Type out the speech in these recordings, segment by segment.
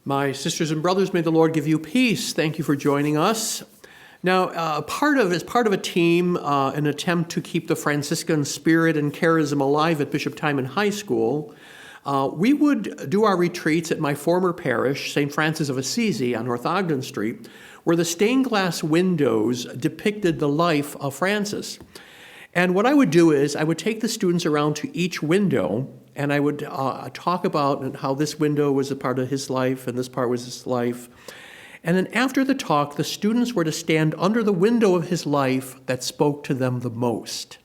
My sisters and brothers, may the Lord give you peace. Thank you for joining us. Now, as part of a team, an attempt to keep the Franciscan spirit and charism alive at Bishop Timon High School, we would do our retreats at my former parish, St. Francis of Assisi on North Ogden Street, where the stained glass windows depicted the life of Francis. And what I would do is I would take the students around to each window, and I would talk about how this window was a part of his life and this part was his life. And then after the talk, the students were to stand under the window of his life that spoke to them the most.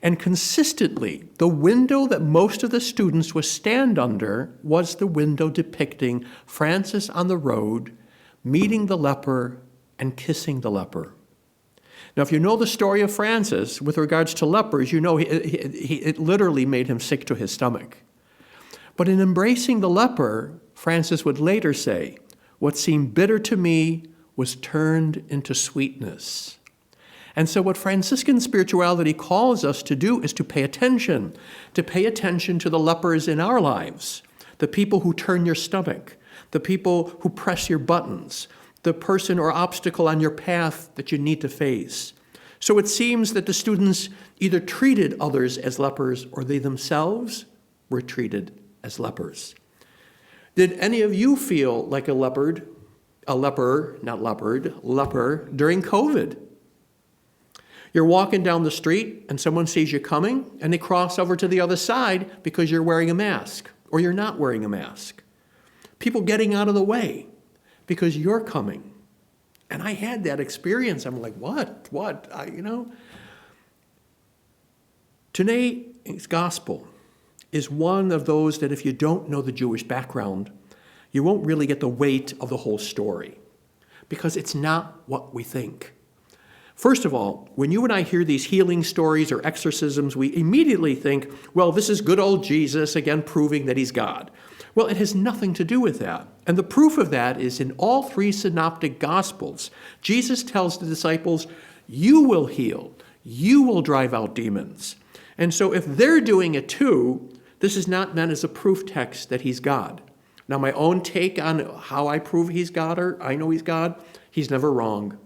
And consistently, the window that most of the students would stand under was the window depicting Francis on the road, meeting the leper and kissing the leper. Now, if you know the story of Francis with regards to lepers, you know it literally made him sick to his stomach. But in embracing the leper, Francis would later say, "What seemed bitter to me was turned into sweetness." And so what Franciscan spirituality calls us to do is to pay attention to the lepers in our lives, the people who turn your stomach, the people who press your buttons, the person or obstacle on your path that you need to face. So it seems that the students either treated others as lepers or they themselves were treated as lepers. Did any of you feel like a leper during COVID? You're walking down the street and someone sees you coming and they cross over to the other side because you're wearing a mask or you're not wearing a mask. People getting out of the way because you're coming. And I had that experience. I'm like, what? Today's gospel is one of those that if you don't know the Jewish background, you won't really get the weight of the whole story because it's not what we think. First of all, when you and I hear these healing stories or exorcisms, we immediately think, well, this is good old Jesus, again, proving that he's God. Well, it has nothing to do with that. And the proof of that is in all three synoptic gospels. Jesus tells the disciples, you will heal, you will drive out demons. And so if they're doing it too, this is not meant as a proof text that he's God. Now, my own take on how I prove he's God or I know he's God, he's never wrong.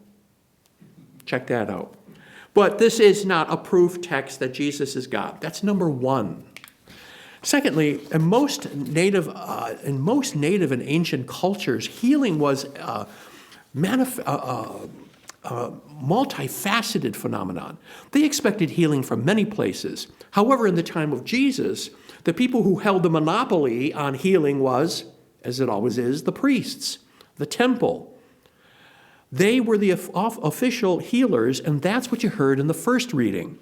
Check that out. But this is not a proof text that Jesus is God. That's number one. Secondly, in most native and ancient cultures, healing was a multifaceted phenomenon. They expected healing from many places. However, in the time of Jesus, the people who held the monopoly on healing was, as it always is, the priests, the temple. They were the official healers, and that's what you heard in the first reading,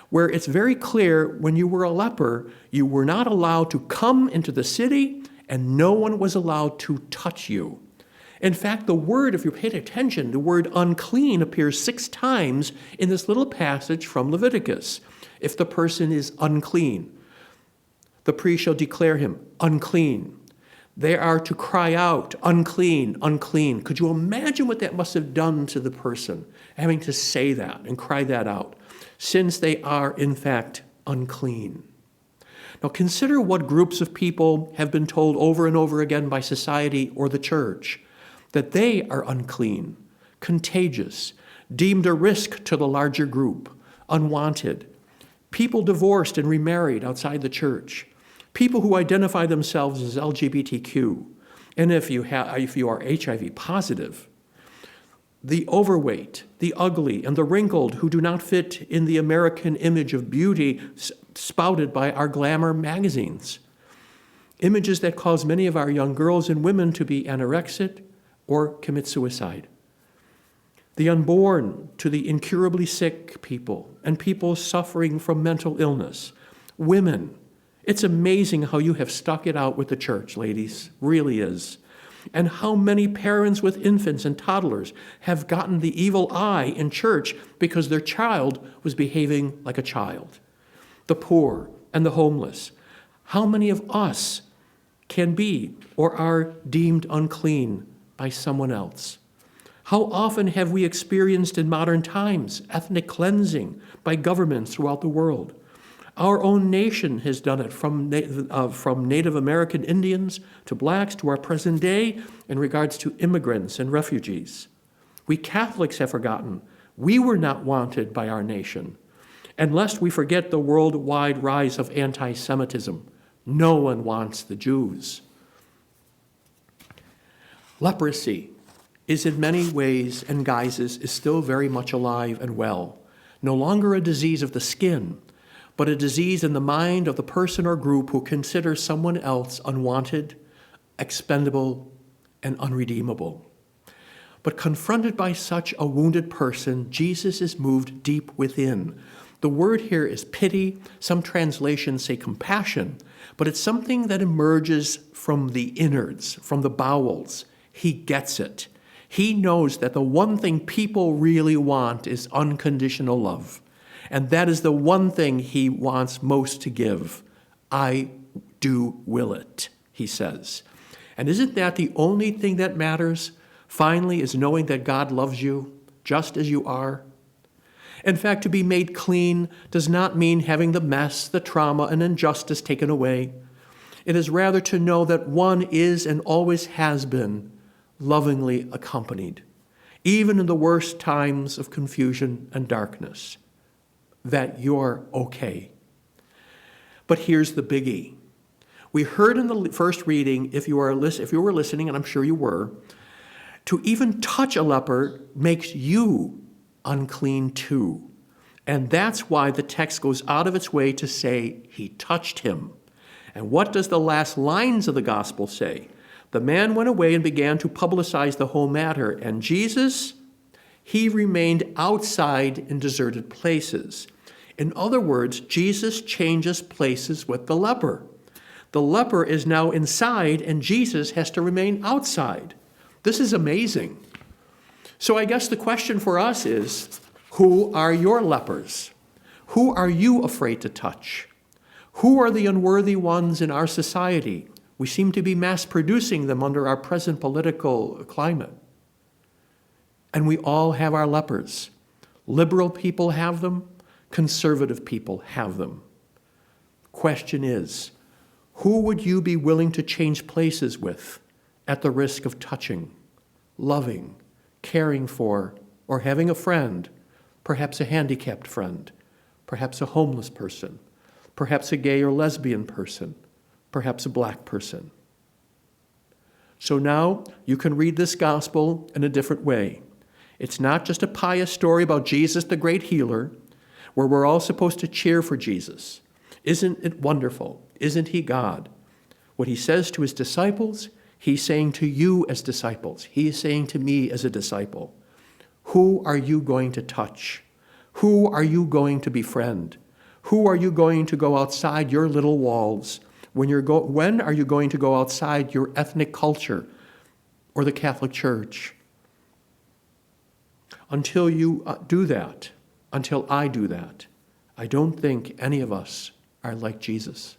where it's very clear when you were a leper, you were not allowed to come into the city, and no one was allowed to touch you. In fact, the word, if you paid attention, the word unclean appears 6 times in this little passage from Leviticus. If the person is unclean, the priest shall declare him unclean. They are to cry out, unclean, unclean. Could you imagine what that must have done to the person, having to say that and cry that out, since they are, in fact, unclean? Now consider what groups of people have been told over and over again by society or the church, that they are unclean, contagious, deemed a risk to the larger group, unwanted, people divorced and remarried outside the church, people who identify themselves as LGBTQ, and if you are HIV positive, the overweight, the ugly, and the wrinkled who do not fit in the American image of beauty spouted by our glamour magazines. Images that cause many of our young girls and women to be anorexic or commit suicide. The unborn to the incurably sick people and people suffering from mental illness. Women. It's amazing how you have stuck it out with the church, ladies. Really is. And how many parents with infants and toddlers have gotten the evil eye in church because their child was behaving like a child. The poor and the homeless. How many of us can be or are deemed unclean by someone else? How often have we experienced in modern times ethnic cleansing by governments throughout the world? Our own nation has done it, from Native American Indians to blacks to our present day in regards to immigrants and refugees. We Catholics have forgotten we were not wanted by our nation. And lest we forget the worldwide rise of anti-Semitism, no one wants the Jews. Leprosy is in many ways and guises is still very much alive and well. No longer a disease of the skin, but a disease in the mind of the person or group who considers someone else unwanted, expendable, and unredeemable. But confronted by such a wounded person, Jesus is moved deep within. The word here is pity. Some translations say compassion, but it's something that emerges from the innards, from the bowels. He gets it. He knows that the one thing people really want is unconditional love. And that is the one thing he wants most to give. I do will it, he says. And isn't that the only thing that matters, finally, is knowing that God loves you just as you are? In fact, to be made clean does not mean having the mess, the trauma, and injustice taken away. It is rather to know that one is and always has been lovingly accompanied, even in the worst times of confusion and darkness, that you're okay. But here's the biggie. We heard in the first reading, if you were listening, and I'm sure you were, to even touch a leper makes you unclean too. And that's why the text goes out of its way to say he touched him. And what does the last lines of the gospel say? The man went away and began to publicize the whole matter. And Jesus, he remained outside in deserted places. In other words, Jesus changes places with the leper. The leper is now inside, and Jesus has to remain outside. This is amazing. So I guess the question for us is, who are your lepers? Who are you afraid to touch? Who are the unworthy ones in our society? We seem to be mass-producing them under our present political climate. And we all have our lepers. Liberal people have them. Conservative people have them. Question is, who would you be willing to change places with at the risk of touching, loving, caring for, or having a friend, perhaps a handicapped friend, perhaps a homeless person, perhaps a gay or lesbian person, perhaps a black person? So now you can read this gospel in a different way. It's not just a pious story about Jesus, the great healer, where we're all supposed to cheer for Jesus. Isn't it wonderful? Isn't he God? What he says to his disciples, he's saying to you as disciples. He is saying to me as a disciple. Who are you going to touch? Who are you going to befriend? Who are you going to go outside your little walls? When are you going to go outside your ethnic culture or the Catholic Church? Until you do that, until I do that, I don't think any of us are like Jesus.